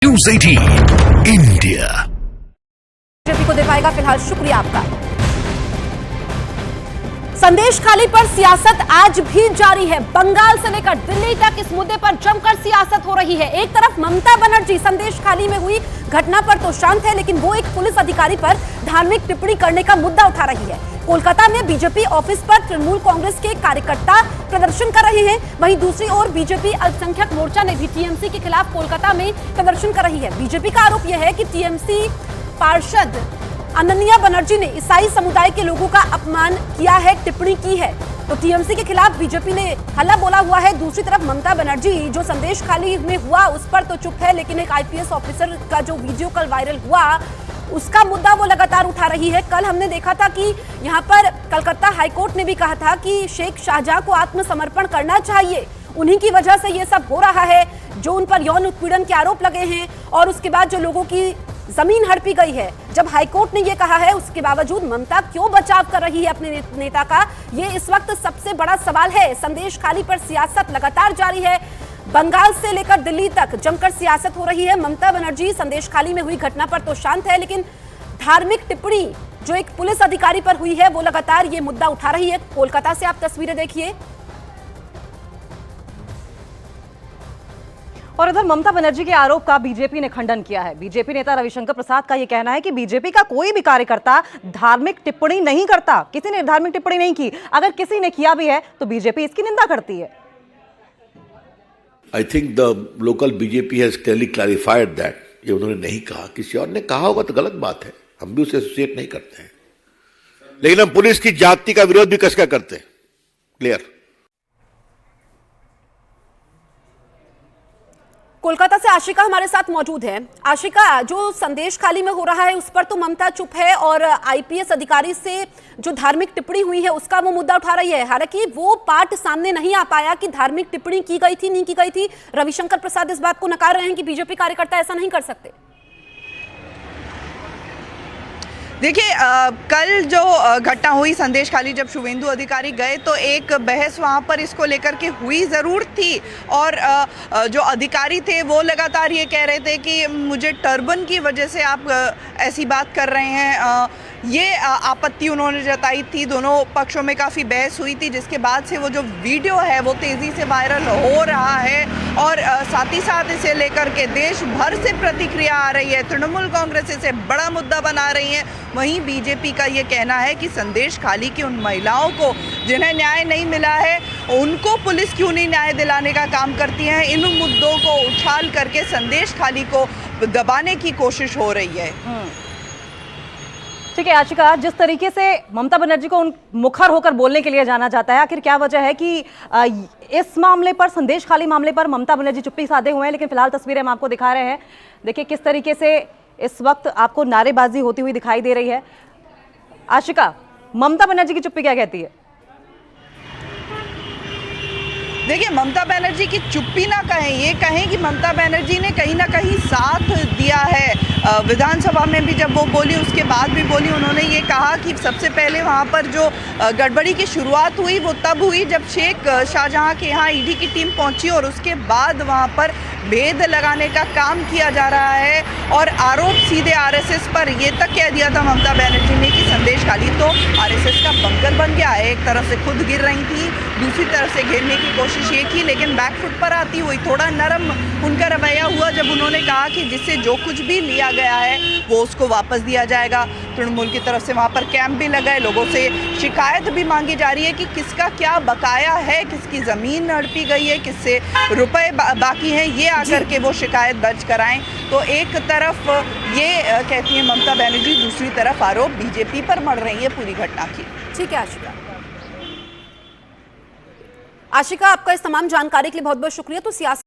News 18 India BJP को दे पाएगा। फिलहाल शुक्रिया आपका। संदेश खाली पर सियासत आज भी जारी है। बंगाल से लेकर दिल्ली तक इस मुद्दे पर जमकर सियासत हो रही है। एक तरफ ममता बनर्जी संदेश खाली में हुई घटना पर तो शांत है, लेकिन वो एक पुलिस अधिकारी पर धार्मिक टिप्पणी करने का मुद्दा उठा रही है। कोलकाता में बीजेपी ऑफिस पर तृणमूल कांग्रेस के कार्यकर्ता प्रदर्शन कर रहे हैं। वहीं दूसरी ओर बीजेपी अल्पसंख्यक मोर्चा ने भी टीएमसी के खिलाफ कोलकाता में प्रदर्शन कर रही है। बीजेपी का आरोप यह है कि टीएमसी पार्षद अनन्या बनर्जी ने ईसाई समुदाय के लोगों का अपमान किया है, टिप्पणी की है। तो टीएमसी के खिलाफ बीजेपी ने हल्ला बोला हुआ है। दूसरी तरफ ममता बनर्जी जो संदेश खाली में हुआ उस पर तो चुप है, लेकिन एक आईपीएस ऑफिसर का जो वीडियो कल वायरल हुआ उसका मुद्दा वो लगातार उठा रही है। कल हमने देखा था कि यहाँ पर कलकत्ता हाईकोर्ट ने भी कहा था कि शेख शाहजहां को आत्मसमर्पण करना चाहिए। उन्हीं की वजह से ये सब हो रहा है, जो उन पर यौन उत्पीड़न के आरोप लगे हैं और उसके बाद जो लोगों की जमीन हड़पी गई है। जब हाईकोर्ट ने ये कहा है, उसके बावजूद ममता क्यों बचाव कर रही है अपने नेता का, ये इस वक्त सबसे बड़ा सवाल है। संदेश खाली पर सियासत लगातार जारी है। बंगाल से लेकर दिल्ली तक जमकर सियासत हो रही है। ममता बनर्जी संदेश खाली में हुई घटना पर तो शांत है, लेकिन धार्मिक टिप्पणी जो एक पुलिस अधिकारी पर हुई है वो लगातार ये मुद्दा उठा रही है। कोलकाता से आप तस्वीरें देखिए। और इधर ममता बनर्जी के आरोप का बीजेपी ने खंडन किया है। बीजेपी नेता रविशंकर प्रसाद का यह कहना है कि बीजेपी का कोई भी कार्यकर्ता धार्मिक टिप्पणी नहीं करता। किसी ने धार्मिक टिप्पणी नहीं की, अगर किसी ने किया भी है तो बीजेपी इसकी निंदा करती है। I think the local BJP has clearly clarified that ये उन्होंने नहीं कहा, किसी और ने कहा होगा तो गलत बात है, हम भी उसे एसोसिएट नहीं करते हैं, लेकिन हम पुलिस की जाति का विरोध भी कसकर करते हैं। क्लियर। कोलकाता से आशिका हमारे साथ मौजूद है। आशिका, जो संदेश खाली में हो रहा है उस पर तो ममता चुप है और आईपीएस अधिकारी से जो धार्मिक टिप्पणी हुई है उसका वो मुद्दा उठा रही है। हालांकि वो पार्ट सामने नहीं आ पाया कि धार्मिक टिप्पणी की गई थी नहीं की गई थी। रविशंकर प्रसाद इस बात को नकार रहे हैं कि बीजेपी कार्यकर्ता ऐसा नहीं कर सकते। देखिए, कल जो घटना हुई संदेश खाली, जब शुभेंदु अधिकारी गए तो एक बहस वहाँ पर इसको लेकर के हुई ज़रूर थी। और जो अधिकारी थे वो लगातार ये कह रहे थे कि मुझे टर्बन की वजह से आप ऐसी बात कर रहे हैं। ये आपत्ति उन्होंने जताई थी। दोनों पक्षों में काफ़ी बहस हुई थी, जिसके बाद से वो जो वीडियो है वो तेज़ी से वायरल हो रहा है। और साथ ही साथ इसे लेकर के देश भर से प्रतिक्रिया आ रही है। तृणमूल कांग्रेस इसे बड़ा मुद्दा बना रही है। वहीं बीजेपी का ये कहना है कि संदेश खाली की उन महिलाओं को जिन्हें न्याय नहीं मिला है, उनको पुलिस क्यों नहीं न्याय दिलाने का काम करती है। इन मुद्दों को उछाल करके संदेश खाली को दबाने की कोशिश हो रही है। ठीक है आशिका, जिस तरीके से ममता बनर्जी को उन मुखर होकर बोलने के लिए जाना जाता है, आखिर क्या वजह है कि इस मामले पर, संदेश खाली मामले पर ममता बनर्जी चुप्पी साधे हुए हैं। लेकिन फिलहाल तस्वीरें हम आपको दिखा रहे हैं। देखिए किस तरीके से इस वक्त आपको नारेबाजी होती हुई दिखाई दे रही है। आशिका, ममता बनर्जी की चुप्पी क्या कहती है? देखिए, ममता बनर्जी की चुप्पी ना कहें, ये कहें कि ममता बनर्जी ने कहीं ना कहीं साथ दिया है। विधानसभा में भी जब वो बोली, उसके बाद भी बोली, उन्होंने ये कहा कि सबसे पहले वहाँ पर जो गड़बड़ी की शुरुआत हुई वो तब हुई जब शेख शाहजहां के यहाँ ईडी की टीम पहुँची और उसके बाद वहाँ पर भेद लगाने का काम किया जा रहा है। और आरोप सीधे आरएसएस पर ये तक कह दिया था ममता बनर्जी ने कि संदेश खाली तो आरएसएस का बंकर बन गया है। एक तरफ से खुद गिर रही थी, दूसरी तरफ से घेरने की कोशिश ये की, लेकिन बैकफुट पर आती हुई थोड़ा नरम उनका रवैया हुआ जब उन्होंने कहा कि जिससे जो कुछ भी लिया गया है वो उसको वापस दिया जाएगा। तृणमूल की तरफ से वहाँ पर कैंप भी लगाए, लोगों से शिकायत भी मांगी जा रही है कि किसका क्या बकाया है, किसकी ज़मीन हड़पी गई है, किससे रुपए बाकी हैं, ये आकर के वो शिकायत दर्ज कराएं। तो एक तरफ ये कहती है ममता बनर्जी, दूसरी तरफ आरोप बीजेपी पर मढ़ रही है पूरी घटना की। ठीक है आशिका, आपका इस तमाम जानकारी के लिए बहुत बहुत शुक्रिया। तो सियासत